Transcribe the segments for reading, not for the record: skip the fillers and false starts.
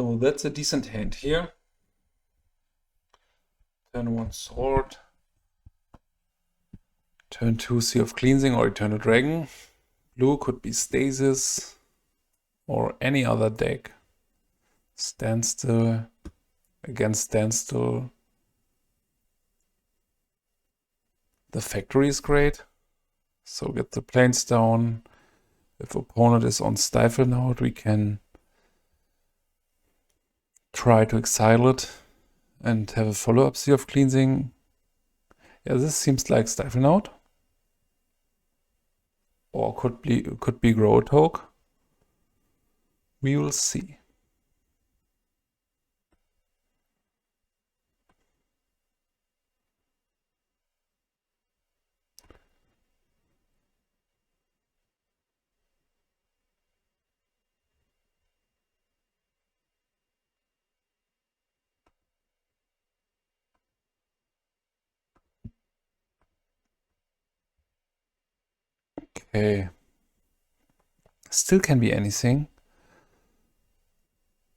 So that's a decent hand here. Turn 1 Sword. Turn 2 Sea of Cleansing or Eternal Dragon. Blue could be Stasis or any other deck. Standstill. Against Standstill. The Factory is great. So get the planes down. If opponent is on Stifle Note, we can try to exile it and have a follow-up Sea of Cleansing. Yeah, this seems like Stifle Note. Or could be Growtoke. We will see. Okay. Still can be anything.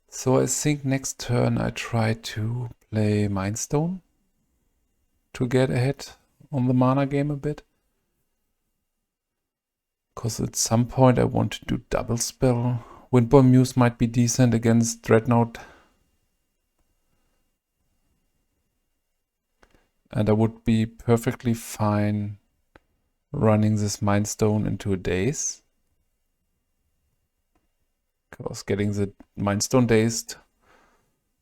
So I think next turn I try to play Mindstone to get ahead on the mana game a bit. Because at some point I want to do double spell. Windborn Muse might be decent against Dreadnought. And I would be perfectly fine running this Mindstone into a Daze. Because getting the Mindstone dazed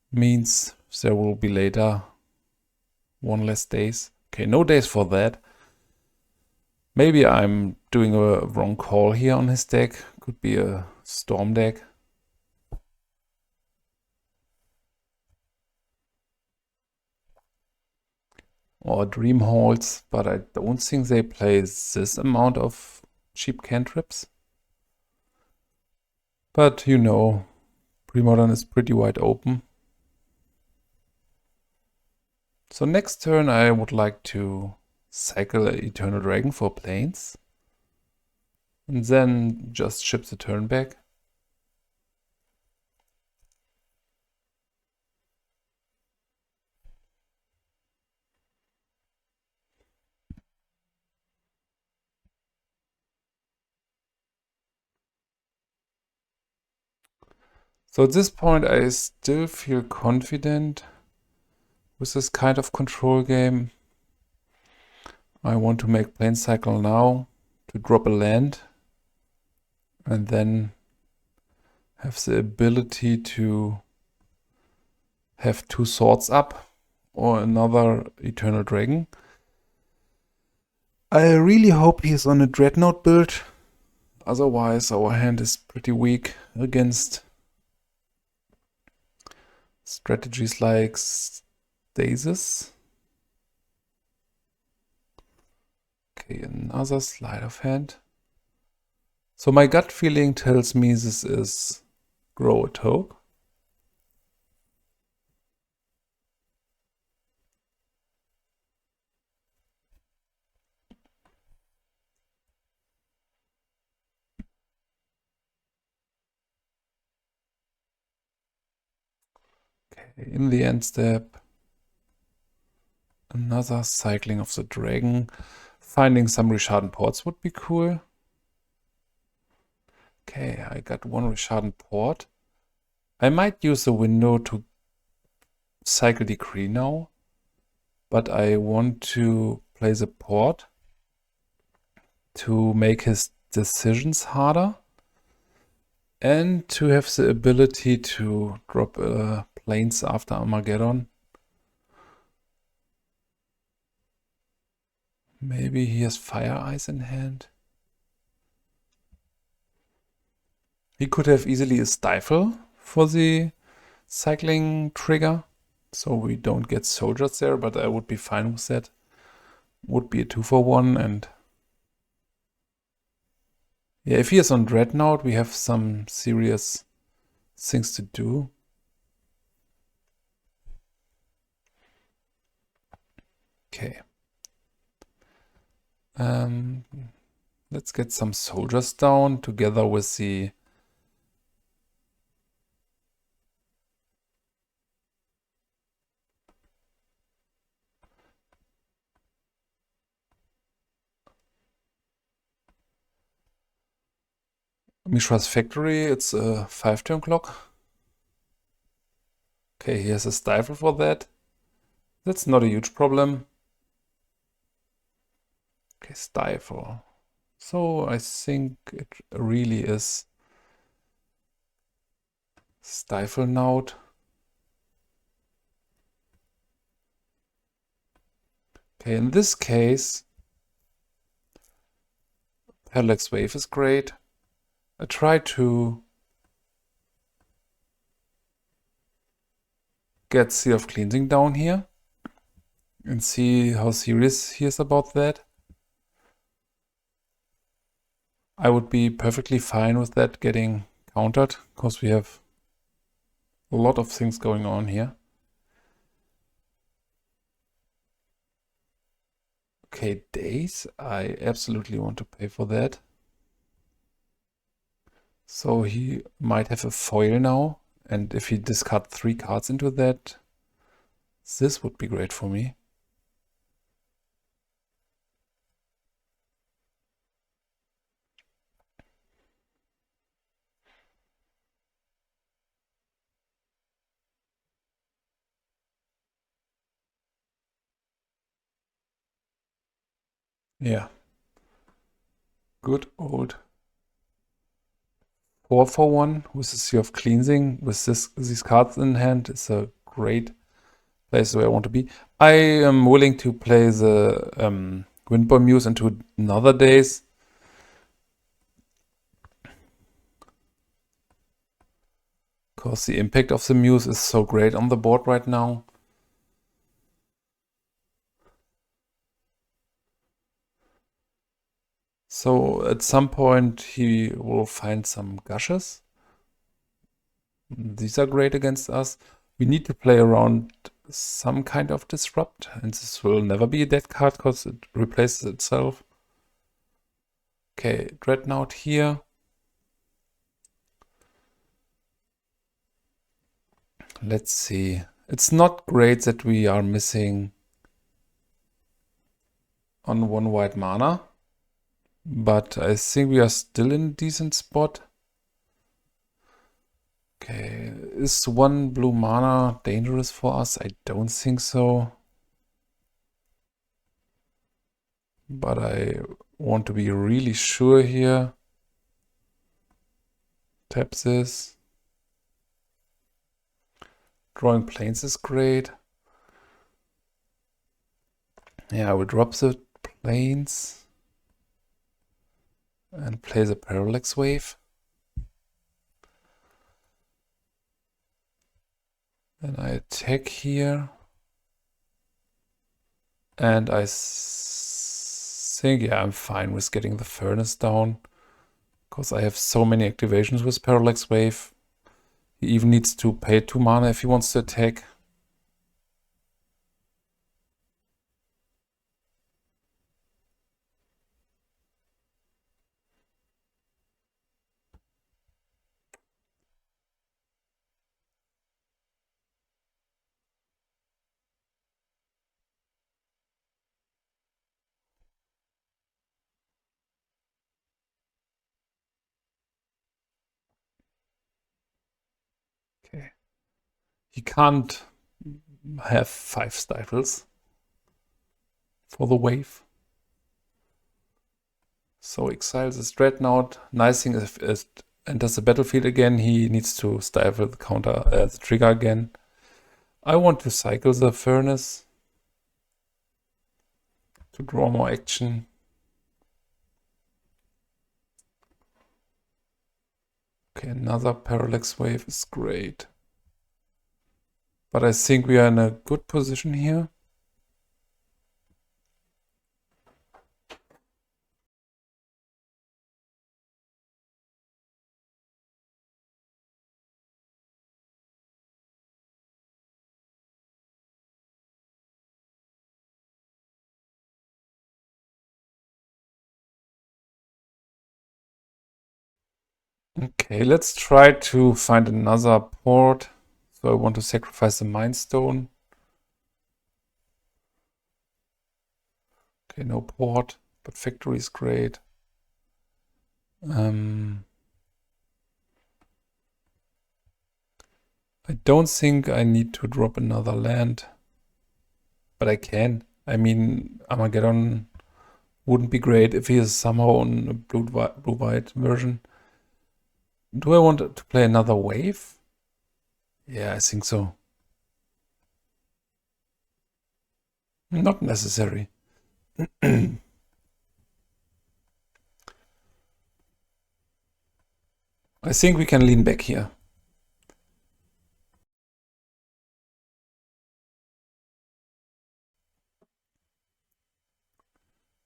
means there will be later one less daze. Okay, no daze for that. Maybe I'm doing a wrong call here on his deck. Could be a Storm deck. Or Dream Halls, but I don't think they play this amount of cheap cantrips. But you know, Premodern is pretty wide open. So next turn I would like to cycle an Eternal Dragon for planes. And then just ship the turn back. So at this point I still feel confident with this kind of control game. I want to make plane cycle now to drop a land and then have the ability to have 2 swords up or another Eternal Dragon. I really hope he's on a Dreadnought build. Otherwise our hand is pretty weak against strategies like Stasis. Okay, another sleight of hand. So my gut feeling tells me this is Growtoke. Okay, in the end step, another cycling of the dragon. Finding some Rishadan Ports would be cool. Okay, I got 1 Rishadan Port. I might use the window to cycle Decree now, but I want to play the port to make his decisions harder and to have the ability to drop planes after Armageddon. Maybe he has Fire Eyes in hand. He could have easily a Stifle for the cycling trigger, so we don't get soldiers there, but I would be fine with that. Would be a 2-for-1, and yeah, if he is on Dreadnought, we have some serious things to do. Okay. Let's get some soldiers down together with the Mishra's factory, it's a 5-turn clock. Okay, he has a stifle for that. That's not a huge problem. Okay, stifle. So I think it really is stifle Note. Okay, in this case, Parallax Wave is great. I try to get Sea of Cleansing down here and see how serious he is about that. I would be perfectly fine with that getting countered, because we have a lot of things going on here. Okay, days. I absolutely want to pay for that. So he might have a foil now, and if he discard 3 cards into that, this would be great for me. Yeah. Good old 4 for 1 with the Sea of Cleansing. With these cards in hand, it's a great place where I want to be. I am willing to play the Windborn Muse into another days. Because the impact of the Muse is so great on the board right now. So at some point he will find some gushes. These are great against us. We need to play around some kind of disrupt, and this will never be a dead card because it replaces itself. Okay, Dreadnought here. Let's see. It's not great that we are missing on 1 white mana, but I think we are still in a decent spot. Okay, is 1 blue mana dangerous for us? I don't think so. But I want to be really sure here. Tap this. Drawing planes is great. Yeah, I will drop the planes and play the Parallax Wave. Then I attack here. And I think, yeah, I'm fine with getting the Furnace down. Because I have so many activations with Parallax Wave. He even needs to pay 2 mana if he wants to attack. Okay. He can't have 5 stifles for the wave. So exiles this Dreadnought. Nice thing if it enters the battlefield again, he needs to stifle the counter, the trigger again. I want to cycle the Furnace to draw more action. Okay, another Parallax Wave is great. But I think we are in a good position here. Okay, let's try to find another port. So I want to sacrifice the Mind Stone. Okay, no port, but factory is great. I don't think I need to drop another land, but I can. I mean, Armageddon wouldn't be great if he is somehow on a blue-white version. Do I want to play another wave? Yeah, I think so. Not necessary. I think we can lean back here.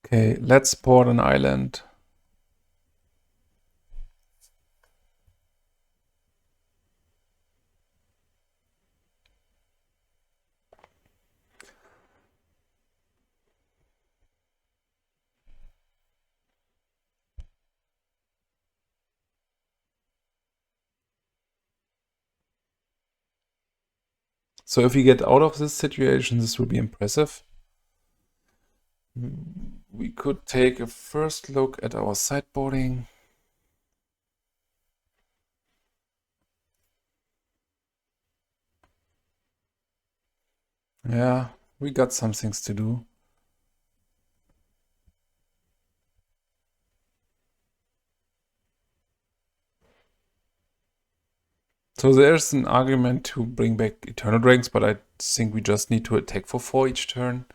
Okay, let's port an island. So if we get out of this situation, this will be impressive. We could take a first look at our sideboarding. Yeah, we got some things to do. So there's an argument to bring back Eternal Dragons, but I think we just need to attack for 4 each turn.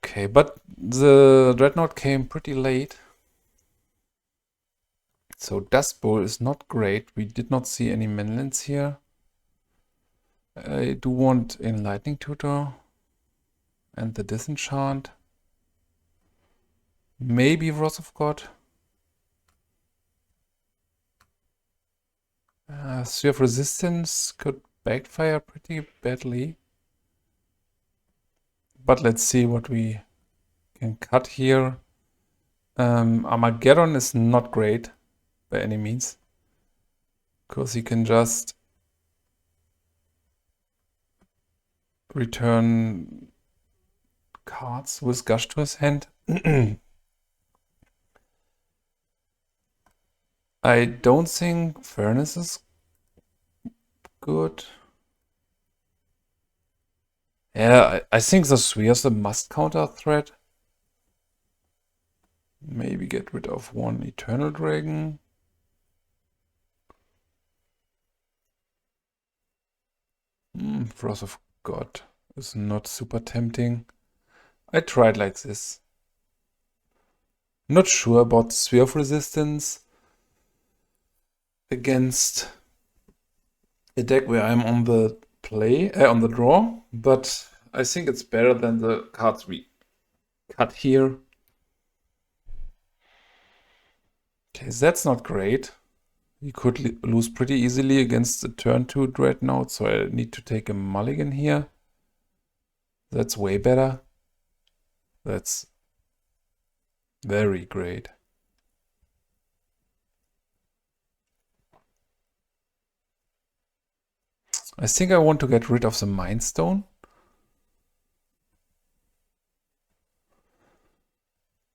Okay, but the Dreadnought came pretty late. So Dust Bowl is not great. We did not see any manlands here. I do want Enlightened Tutor and the Disenchant. Maybe Wrath of God. Sphere of Resistance could backfire pretty badly. But let's see what we can cut here. Armageddon is not great by any means, because he can just return cards with Gush to his hand. I don't think Furnace is good. Yeah, I think the Sphere is a must counter threat. Maybe get rid of one Eternal Dragon. Wrath of God is not super tempting. I tried like this. Not sure about Sphere of Resistance against a deck where I'm on the on the draw, but I think it's better than the cards we cut here. Okay, that's not great. We could lose pretty easily against the turn 2 Dreadnought, so I need to take a mulligan here. That's way better. That's very great. I think I want to get rid of the Mind Stone.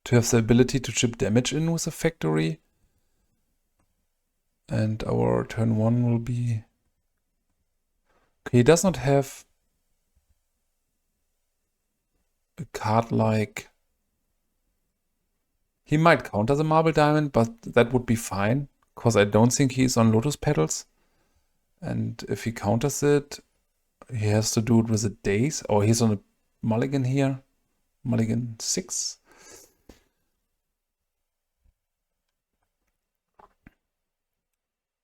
To have the ability to chip damage in with a factory. And our turn 1 will be... Okay, he does not have a card like... He might counter the Marble Diamond, but that would be fine, because I don't think he's on Lotus Petals. And if he counters it, he has to do it with a Daze. Or he's on a mulligan here. Mulligan 6.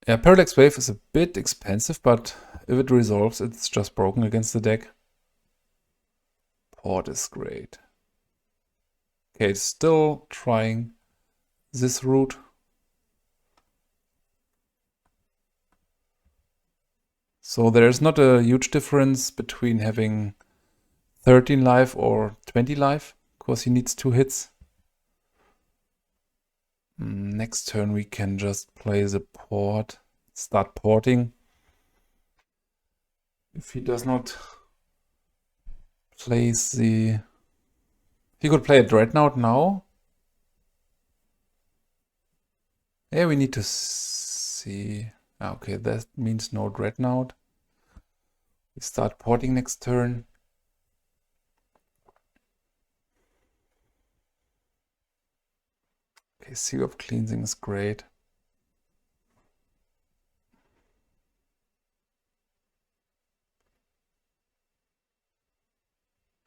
Yeah, Parallax Wave is a bit expensive, but if it resolves, it's just broken against the deck. Port is great. Okay, it's still trying this route. So there's not a huge difference between having 13 life or 20 life, because he needs 2 hits. Next turn we can just play the port, start porting. If he does not place the... He could play a Dreadnought now. Yeah, we need to see. Okay, that means no Dreadnought. We start porting next turn. Okay, Seal of Cleansing is great.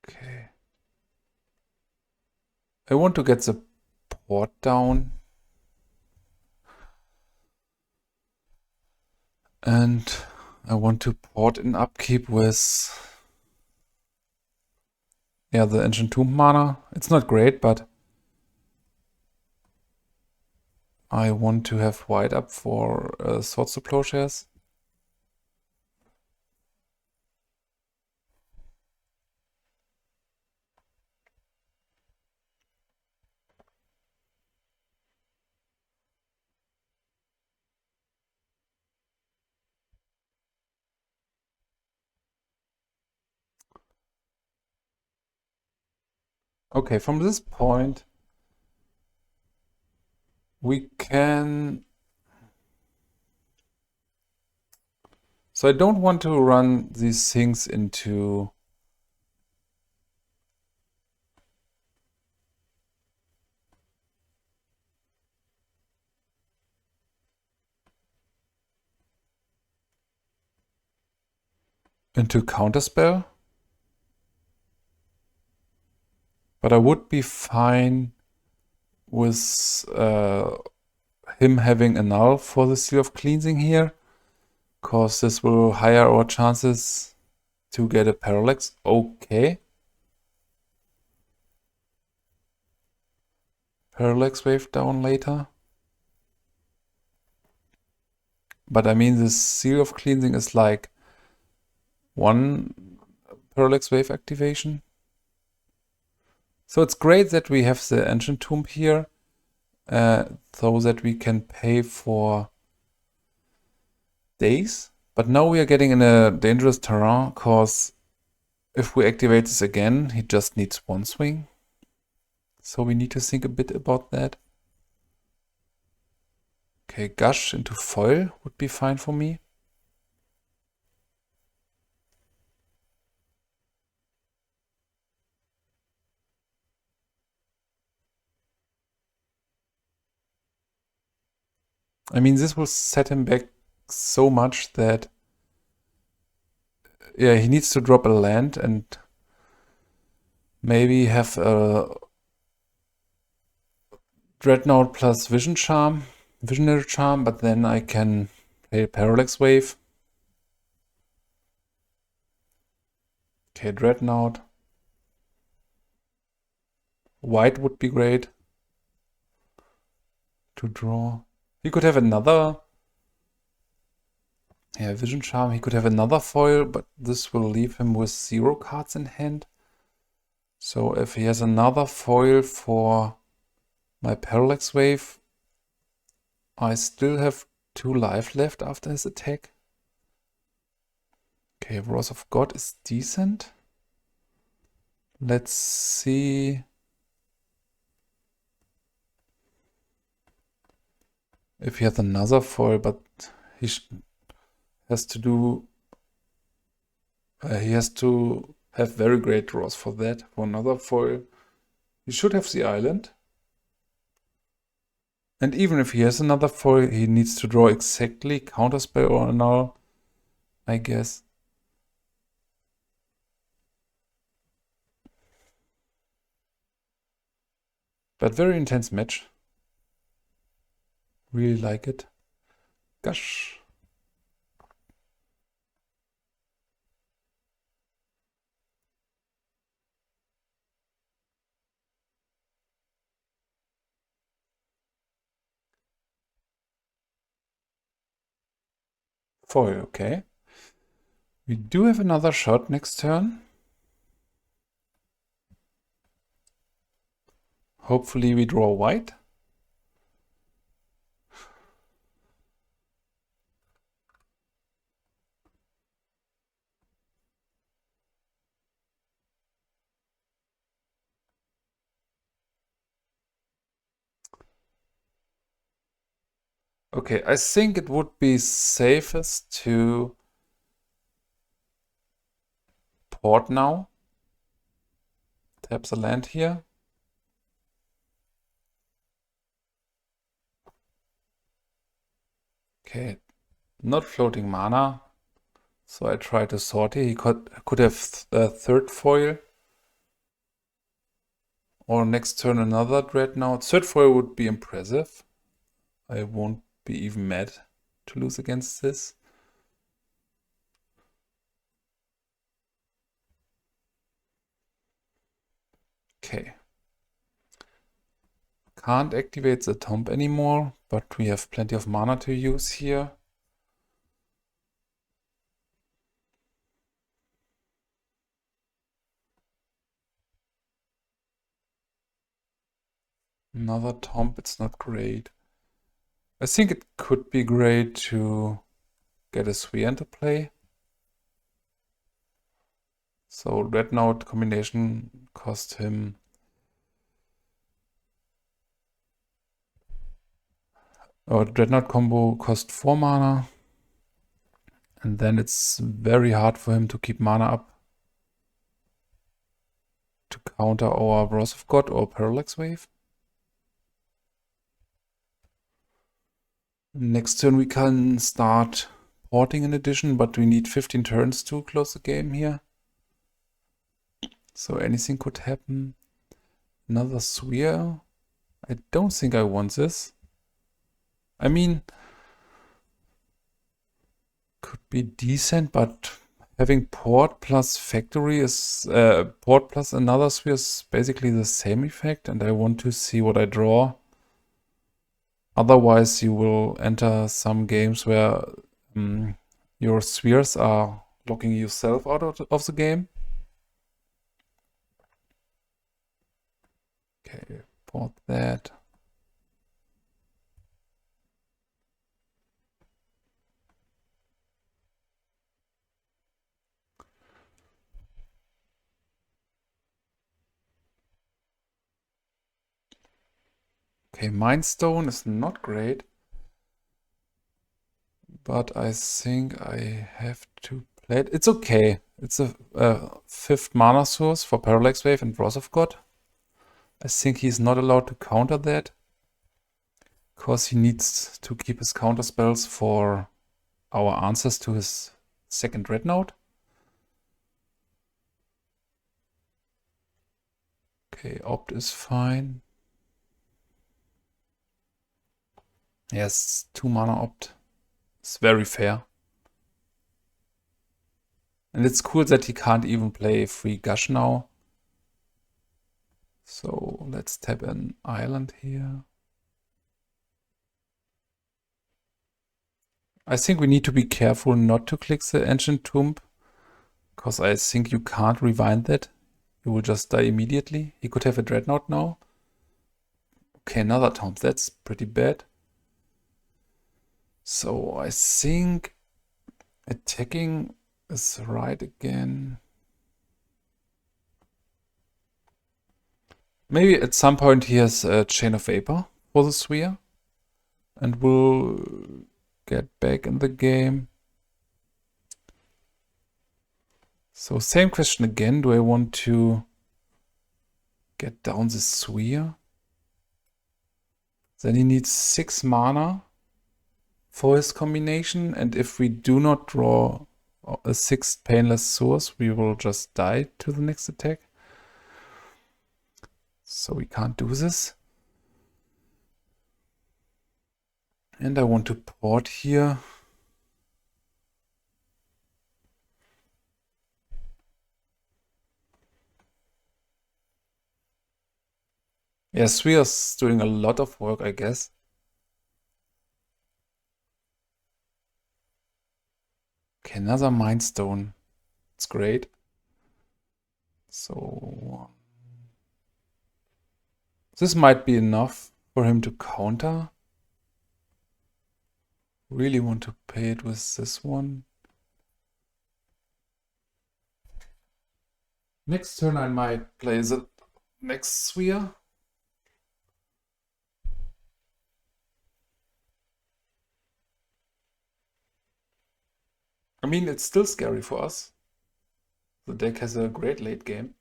Okay. I want to get the port down. And I want to port in upkeep with the Ancient Tomb mana. It's not great, but I want to have white up for Swords to Plowshares. Okay, from this point, we can... So I don't want to run these things into... into Counterspell. But I would be fine with him having a null for the Seal of Cleansing here, because this will higher our chances to get a Parallax. Okay. Parallax Wave down later. But I mean, this Seal of Cleansing is like one Parallax Wave activation. So it's great that we have the Ancient Tomb here, so that we can pay for days. But now we are getting in a dangerous terrain, because if we activate this again, he just needs one swing. So we need to think a bit about that. Okay, Gush into foil would be fine for me. I mean, this will set him back so much that... Yeah, he needs to drop a land and maybe have a Dreadnought plus Visionary Charm, but then I can play Parallax Wave. Okay, Dreadnought. White would be great to draw. He could have another... Yeah, Vision Charm. He could have another foil, but this will leave him with 0 cards in hand. So if he has another foil for my Parallax Wave, I still have 2 life left after his attack. Okay, Wrath of God is decent. Let's see if he has another foil, but he has to do... he has to have very great draws for that. For another foil, he should have the island. And even if he has another foil, he needs to draw exactly Counterspell or a null, I guess. But very intense match. Really like it. Gosh. Foil, okay. We do have another shot next turn. Hopefully we draw white. Okay, I think it would be safest to port now. Tap the land here. Okay, not floating mana. So I try to sort here. He could have a third foil. Or next turn another Dreadnought. Third foil would be impressive. I won't be even mad to lose against this. Okay. Can't activate the tomb anymore, but we have plenty of mana to use here. Another tomb, it's not great. I think it could be great to get a Sphere into play. So Dreadnought combination cost him Dreadnought combo cost 4 mana. And then it's very hard for him to keep mana up to counter our Wrath of God or Parallax Wave. Next turn we can start porting in addition, but we need 15 turns to close the game here. So anything could happen. Another Sphere. I don't think I want this. I mean, could be decent, but having port plus factory is port plus another Sphere is basically the same effect, and I want to see what I draw. Otherwise, you will enter some games where your spheres are locking yourself out of the game. Okay, port that. Okay, Mind Stone is not great, but I think I have to play it. It's okay. It's a 5th mana source for Parallax Wave and Wrath of God. I think he's not allowed to counter that, because he needs to keep his counter spells for our answers to his second Dreadnought. Okay, Opt is fine. Yes, 2 mana Opt. It's very fair. And it's cool that he can't even play free Gush now. So let's tap an island here. I think we need to be careful not to click the Ancient Tomb, because I think you can't rewind that. You will just die immediately. He could have a Dreadnought now. Okay, another tomb. That's pretty bad. So I think attacking is right again. Maybe at some point he has a Chain of Vapor for the Sphere, and we'll get back in the game. So same question again. Do I want to get down the Sphere? Then he needs 6 mana for his combination, and if we do not draw a 6th painless source, we will just die to the next attack. So we can't do this. And I want to port here. Yeah, Sphere's doing a lot of work, I guess. Okay, another Mind Stone. It's great. So this might be enough for him to counter. Really want to pay it with this one. Next turn I might play the next Sphere. I mean, it's still scary for us. The deck has a great late game,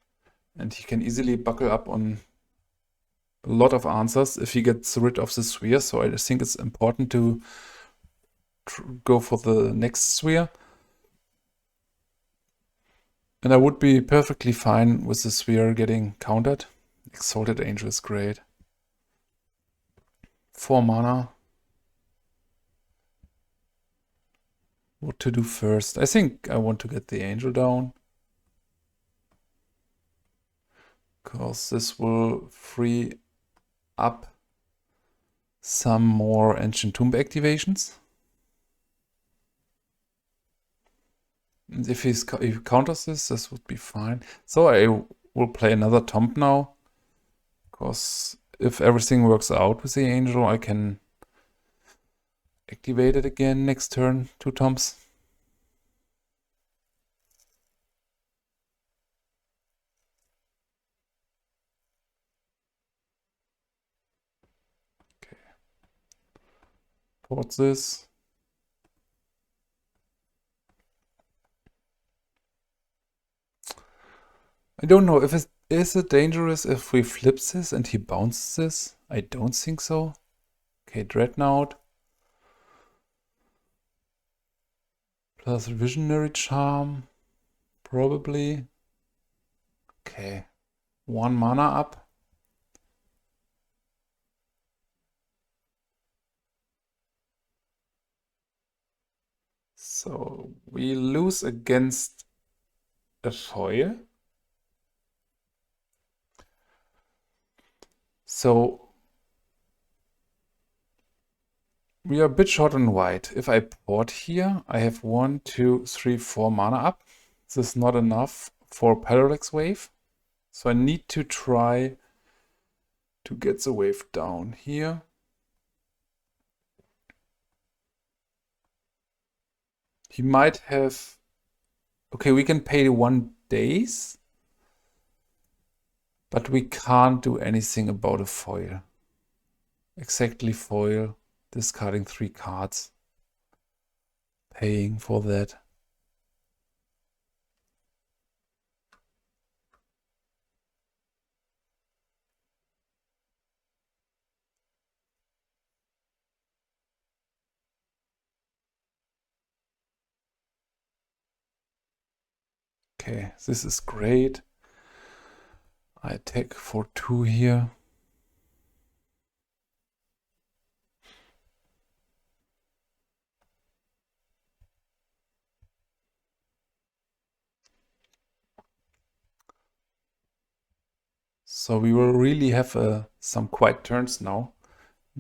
and he can easily buckle up on a lot of answers if he gets rid of the sphere. So I think it's important to go for the next sphere. And I would be perfectly fine with the sphere getting countered. Exalted Angel is great. 4 mana. What to do first? I think I want to get the Angel down. Because this will free up some more Ancient Tomb activations. And if he counters this would be fine. So I will play another Tomb now. Because if everything works out with the Angel, I can activate it again next turn. 2 Tombs. Okay. Port this. I don't know if is it dangerous if we flip this and he bounces this? I don't think so. Okay, Dreadnought. Plus Visionary Charm. Probably. Okay. 1 mana up. So we lose against a foil. So we are a bit short on white. If I port here, I have 1, 2, 3, 4 mana up. This is not enough for Parallax Wave. So I need to try to get the wave down here. He might have... Okay, we can pay 1 days. But we can't do anything about a foil. Exactly foil. Discarding 3 cards. Paying for that. Okay, this is great. I attack for 2 here. So we will really have some quiet turns now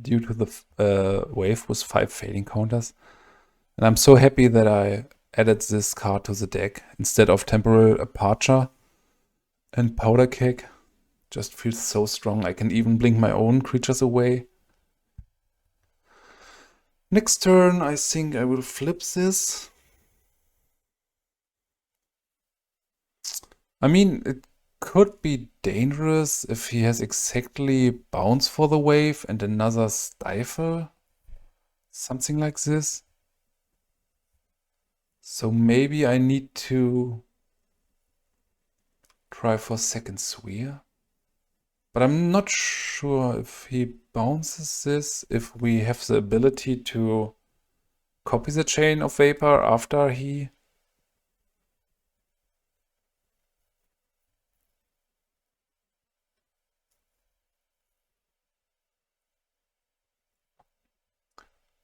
due to the wave with 5 fading counters. And I'm so happy that I added this card to the deck instead of Temporal Aperture and Powder Keg. Just feels so strong. I can even blink my own creatures away. Next turn, I think I will flip this. I mean, it could be dangerous if he has exactly Bounce for the wave and another Stifle. Something like this. So maybe I need to try for second sphere. But I'm not sure if he bounces this, if we have the ability to copy the Chain of Vapor after he...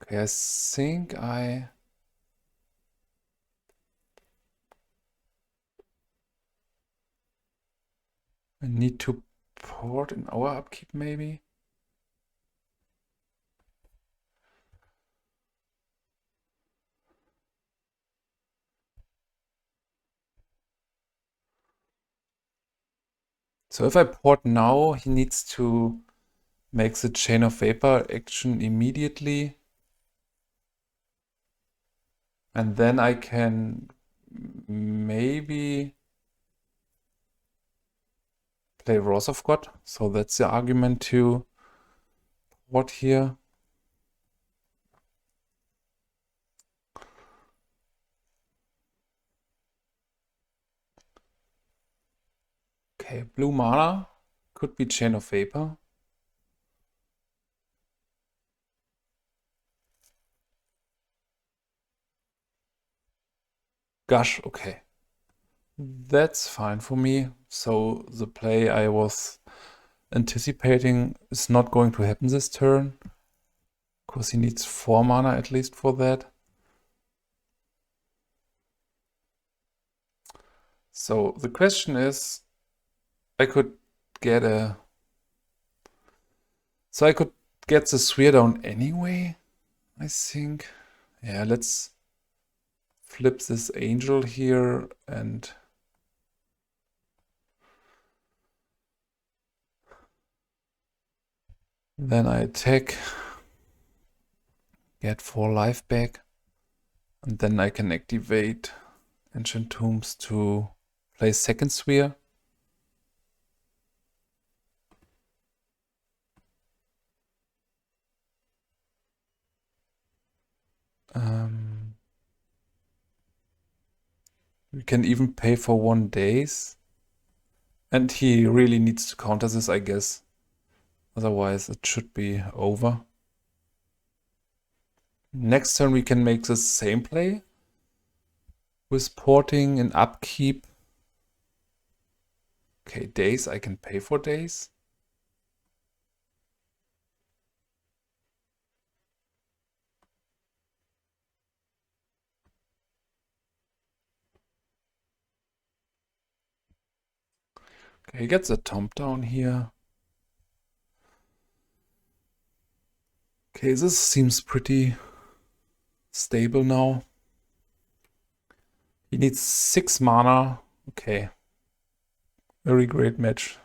Okay, I think I need to port in our upkeep maybe. So if I port now, he needs to make the Chain of Vapor action immediately. And then I can maybe play Wrath of God. So that's the argument to port here. Okay, blue mana. Could be Chain of Vapor. Gush, okay. That's fine for me. So the play I was anticipating is not going to happen this turn. Because he needs 4 mana at least for that. So the question is, I could get a... So I could get the sphere down anyway, I think. Yeah, let's flip this angel here and... Then I attack, get 4 life back, and then I can activate Ancient Tombs to play second sphere. We can even pay for 1 days. And he really needs to counter this, I guess. Otherwise it should be over. Next turn we can make the same play. With porting and upkeep. Okay, days, I can pay for days. Okay, he gets a Tomb down here. Okay, this seems pretty stable now. He needs 6 mana. Okay. Very great match.